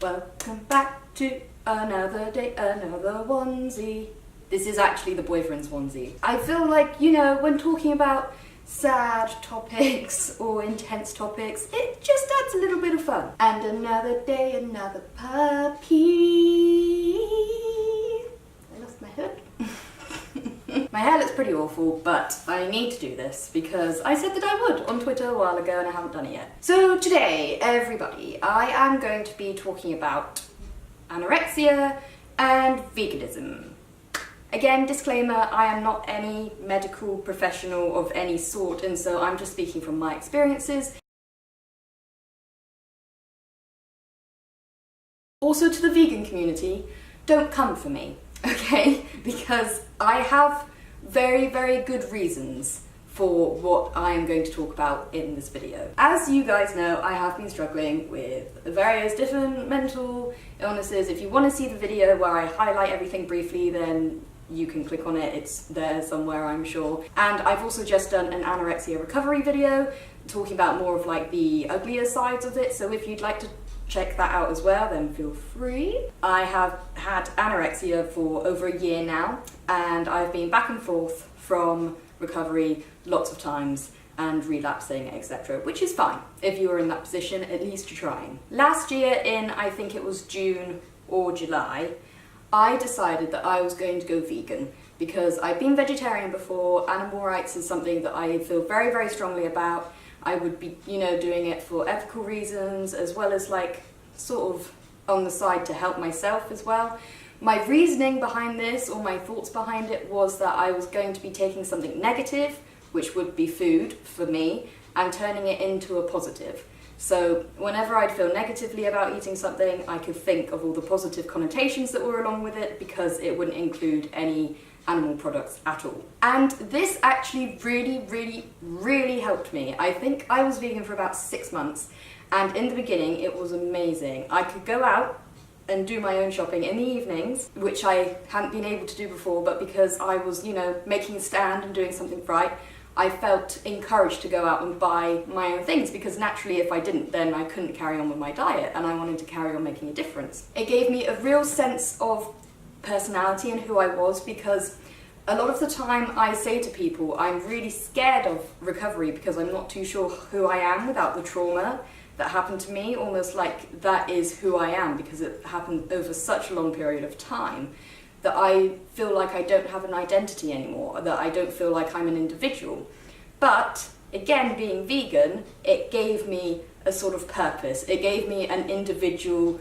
Welcome back to another day, another onesie. This is actually the boyfriend's onesie. I feel like, you know, when talking about sad topics or intense topics, it just adds a little bit of fun. And another day, another puppy. I lost my hood. My hair looks pretty awful, but I need to do this because I said that I would on Twitter a while ago and I haven't done it yet. So today, everybody, I am going to be talking about anorexia and veganism. Again, disclaimer, I am not any medical professional of any sort, and so I'm just speaking from my experiences. Also to the vegan community, don't come for me, okay? Because I have very, very good reasons for what I am going to talk about in this video. As you guys know, I have been struggling with various different mental illnesses. If you want to see the video where I highlight everything briefly, then you can click on it, it's there somewhere I'm sure. And I've also just done an anorexia recovery video talking about more of like the uglier sides of it, so if you'd like to check that out as well, then feel free. I have had anorexia for over a year now, and I've been back and forth from recovery lots of times and relapsing, etc., which is fine. If you are in that position, at least you're trying. Last year in, I think it was June or July, I decided that I was going to go vegan because I've been vegetarian before. Animal rights is something that I feel very, very strongly about. I would be, you know, doing it for ethical reasons as well as like sort of on the side to help myself as well. My reasoning behind this, or my thoughts behind it, was that I was going to be taking something negative, which would be food for me, and turning it into a positive. So whenever I'd feel negatively about eating something, I could think of all the positive connotations that were along with it because it wouldn't include any animal products at all. And this actually really helped me. I think I was vegan for about 6 months, and in the beginning it was amazing. I could go out and do my own shopping in the evenings, which I hadn't been able to do before, but because I was, you know, making a stand and doing something right, I felt encouraged to go out and buy my own things, because naturally if I didn't, then I couldn't carry on with my diet, and I wanted to carry on making a difference. It gave me a real sense of personality and who I was, because a lot of the time I say to people I'm really scared of recovery because I'm not too sure who I am without the trauma that happened to me, almost like that is who I am because it happened over such a long period of time, that I feel like I don't have an identity anymore, that I don't feel like I'm an individual. But again, being vegan, it gave me a sort of purpose. It gave me an individual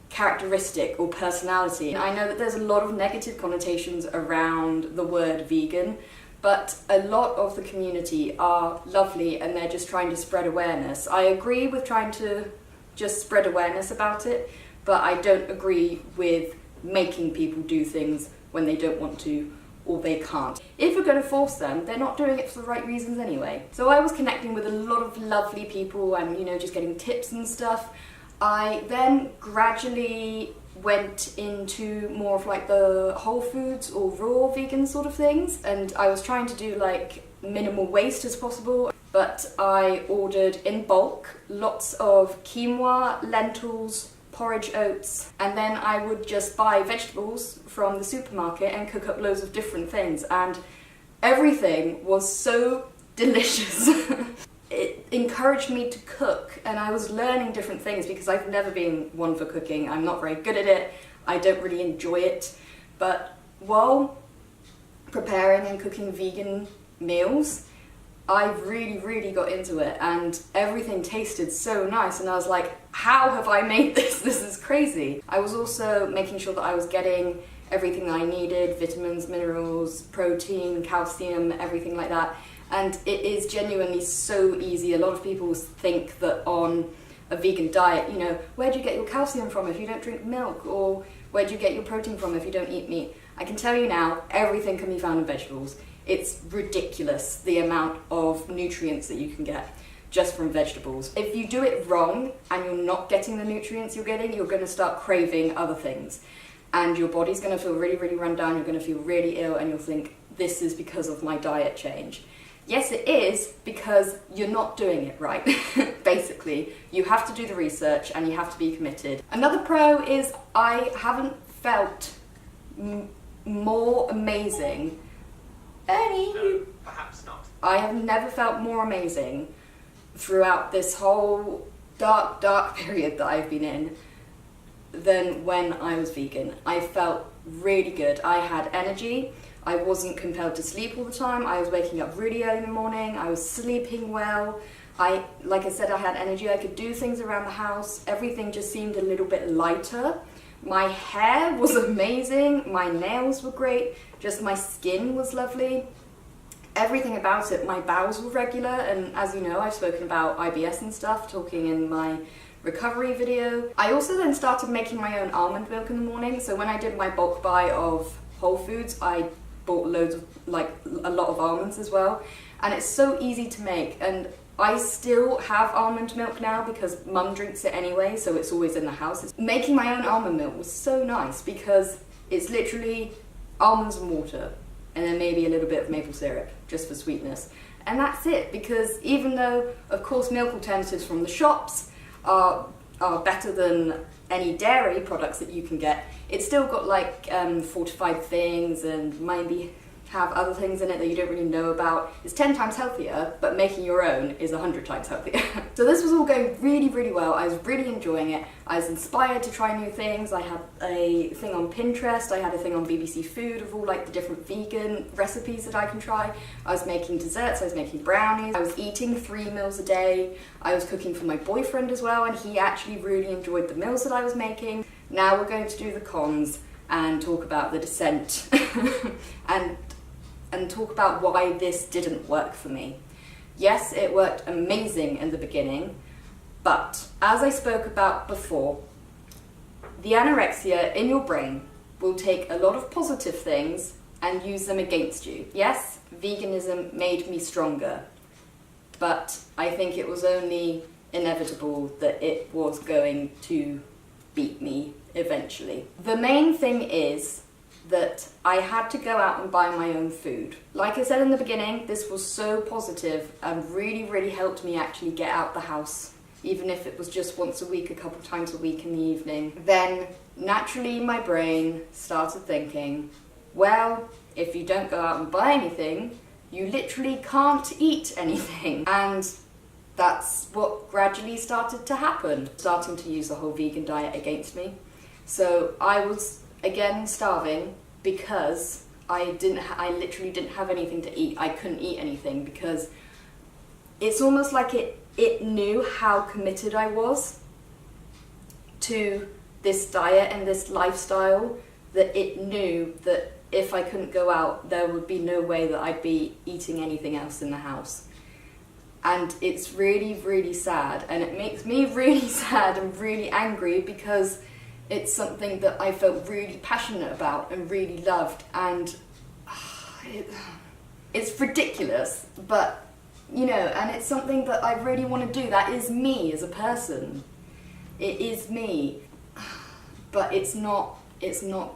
characteristic or personality. I know that there's a lot of negative connotations around the word vegan, but a lot of the community are lovely and they're just trying to spread awareness. I agree with trying to just spread awareness about it, but I don't agree with making people do things when they don't want to or they can't. If you're going to force them, they're not doing it for the right reasons anyway. So I was connecting with a lot of lovely people and, you know, just getting tips and stuff. I then gradually went into more of like the whole foods or raw vegan sort of things, and I was trying to do like minimal waste as possible, but I ordered in bulk lots of quinoa, lentils, porridge oats, and then I would just buy vegetables from the supermarket and cook up loads of different things, and everything was so delicious. It encouraged me to cook, and I was learning different things because I've never been one for cooking. I'm not very good at it. I don't really enjoy it. But while preparing and cooking vegan meals, I really got into it, and everything tasted so nice, and I was like, how have I made this? This is crazy. I was also making sure that I was getting everything that I needed, vitamins, minerals, protein, calcium, everything like that. And it is genuinely so easy. A lot of people think that on a vegan diet, you know, where do you get your calcium from if you don't drink milk? Or where do you get your protein from if you don't eat meat? I can tell you now, everything can be found in vegetables. It's ridiculous the amount of nutrients that you can get just from vegetables. If you do it wrong and you're not getting the nutrients you're getting, you're going to start craving other things. And your body's going to feel really run down, you're going to feel really ill, and you'll think, this is because of my diet change. Yes, it is, because you're not doing it right. Basically, you have to do the research and you have to be committed. Another pro is I haven't felt more amazing. No, perhaps not. I have never felt more amazing throughout this whole dark period that I've been in than when I was vegan. I felt really good. I had energy. I wasn't compelled to sleep all the time. I was waking up really early in the morning. I was sleeping well. Like I said, I had energy. I could do things around the house. Everything just seemed a little bit lighter. My hair was amazing. My nails were great. Just my skin was lovely. Everything about it. My bowels were regular. And as you know, I've spoken about IBS and stuff, talking in my recovery video. I also then started making my own almond milk in the morning. So when I did my bulk buy of Whole Foods, I bought loads of, like, a lot of almonds as well. And it's so easy to make. And I still have almond milk now because Mum drinks it anyway, so it's always in the house. Making my own almond milk was so nice because it's literally almonds and water, and then maybe a little bit of maple syrup, just for sweetness. And that's it, because even though, of course, milk alternatives from the shops are better than any dairy products that you can get, it's still got like fortified things and maybe have other things in it that you don't really know about. It's 10 times healthier, but making your own is 100 times healthier. So this was all going really, really well. I was really enjoying it. I was inspired to try new things. I had a thing on Pinterest. I had a thing on BBC Food of all like the different vegan recipes that I can try. I was making desserts, I was making brownies. I was eating 3 meals a day. I was cooking for my boyfriend as well, and he actually really enjoyed the meals that I was making. Now we're going to do the cons and talk about the dissent and talk about why this didn't work for me. Yes, it worked amazing in the beginning, but as I spoke about before, the anorexia in your brain will take a lot of positive things and use them against you. Yes, veganism made me stronger, but I think it was only inevitable that it was going to beat me eventually. The main thing is that I had to go out and buy my own food. Like I said in the beginning, this was so positive and really, really helped me actually get out the house, even if it was just once a week, a couple times a week in the evening. Then naturally my brain started thinking, well, if you don't go out and buy anything, you literally can't eat anything. And that's what gradually started to happen, starting to use the whole vegan diet against me. So I was again starving because I literally didn't have anything to eat. I couldn't eat anything because it's almost like it knew how committed I was to this diet and this lifestyle, that it knew that if I couldn't go out, there would be no way that I'd be eating anything else in the house. And it's really, really sad, and it makes me really sad and really angry because it's something that I felt really passionate about and really loved, and it's ridiculous, but you know, and it's something that I really want to do. That is me as a person. It is me, but it's not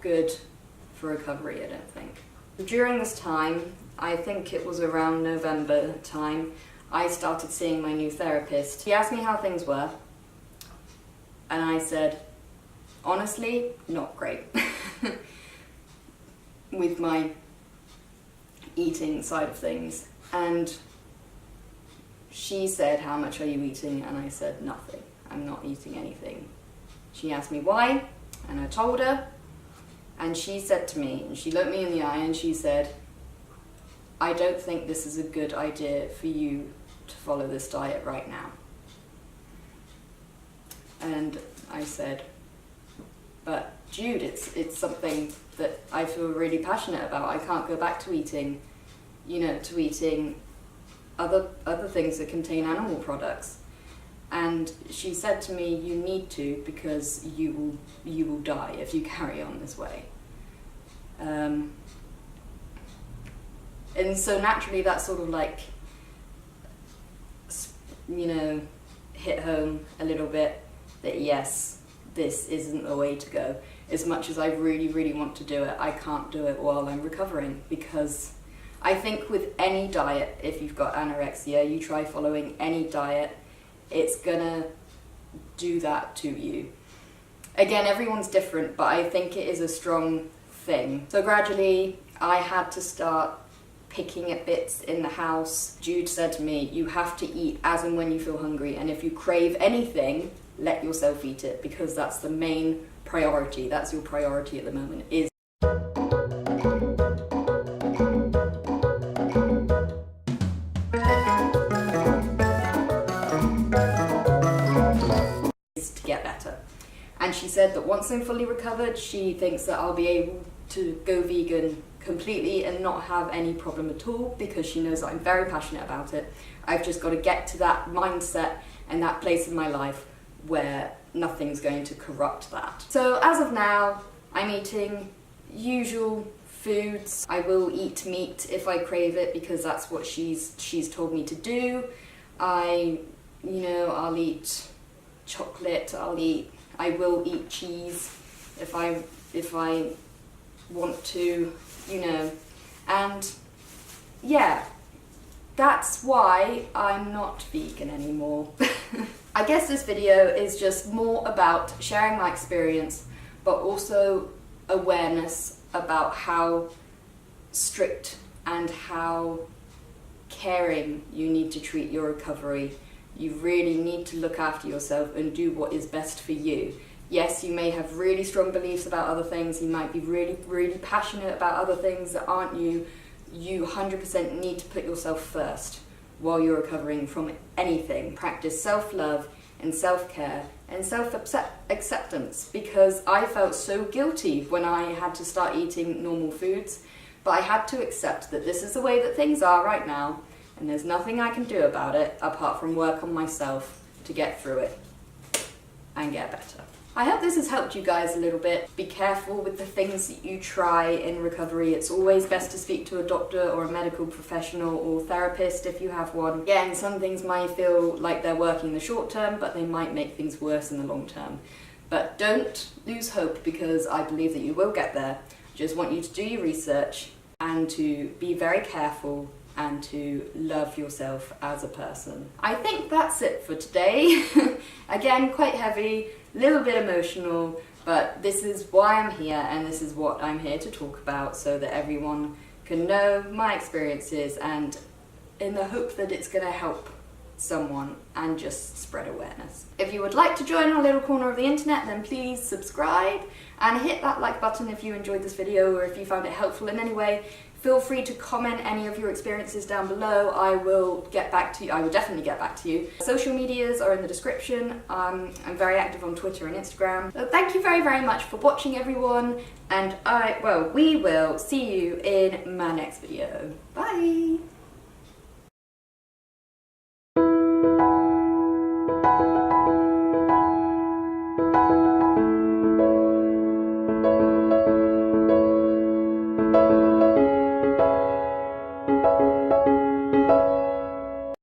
good for recovery, I don't think. During this time, I think it was around November time, I started seeing my new therapist. He asked me how things were, and I said, honestly, not great with my eating side of things. And she said, how much are you eating? And I said, nothing. I'm not eating anything. She asked me why, and I told her, and she said to me, and she looked me in the eye and she said, I don't think this is a good idea for you to follow this diet right now. And I said, but Jude, it's something that I feel really passionate about. I can't go back to eating, to eating other things that contain animal products. And she said to me, you need to, because you will die if you carry on this way. And so naturally that sort of like, hit home a little bit that yes, this isn't the way to go. As much as I really, really want to do it, I can't do it while I'm recovering because I think with any diet, if you've got anorexia, you try following any diet, it's gonna do that to you. Again, everyone's different, but I think it is a strong thing. So gradually, I had to start picking at bits in the house. Jude said to me, you have to eat as and when you feel hungry, and if you crave anything, let yourself eat it, because that's the main priority. That's your priority at the moment, is to get better. And she said that once I'm fully recovered, she thinks that I'll be able to go vegan completely and not have any problem at all, because she knows that I'm very passionate about it. I've just got to get to that mindset and that place in my life where nothing's going to corrupt that. So as of now, I'm eating usual foods. I will eat meat if I crave it, because that's what she's told me to do. I'll eat chocolate, I will eat cheese if I want to, and yeah, that's why I'm not vegan anymore. I guess this video is just more about sharing my experience, but also awareness about how strict and how caring you need to treat your recovery. You really need to look after yourself and do what is best for you. Yes, you may have really strong beliefs about other things, you might be really, really passionate about other things that aren't you. You 100% need to put yourself first while you're recovering from anything. Practice self-love and self-care and self-acceptance, because I felt so guilty when I had to start eating normal foods, but I had to accept that this is the way that things are right now, and there's nothing I can do about it apart from work on myself to get through it and get better. I hope this has helped you guys a little bit. Be careful with the things that you try in recovery. It's always best to speak to a doctor or a medical professional or therapist if you have one. Again, some things might feel like they're working in the short term, but they might make things worse in the long term. But don't lose hope, because I believe that you will get there. Just want you to do your research and to be very careful and to love yourself as a person. I think that's it for today. Again, quite heavy, a little bit emotional, but this is why I'm here, and this is what I'm here to talk about, so that everyone can know my experiences, and in the hope that it's going to help someone and just spread awareness. If you would like to join our little corner of the internet, then please subscribe and hit that like button if you enjoyed this video, or if you found it helpful in any way. Feel free to comment any of your experiences down below. I will get back to you. I will definitely get back to you. Social medias are in the description. I'm very active on Twitter and Instagram. So thank you very, very much for watching, everyone. And we will see you in my next video. Bye.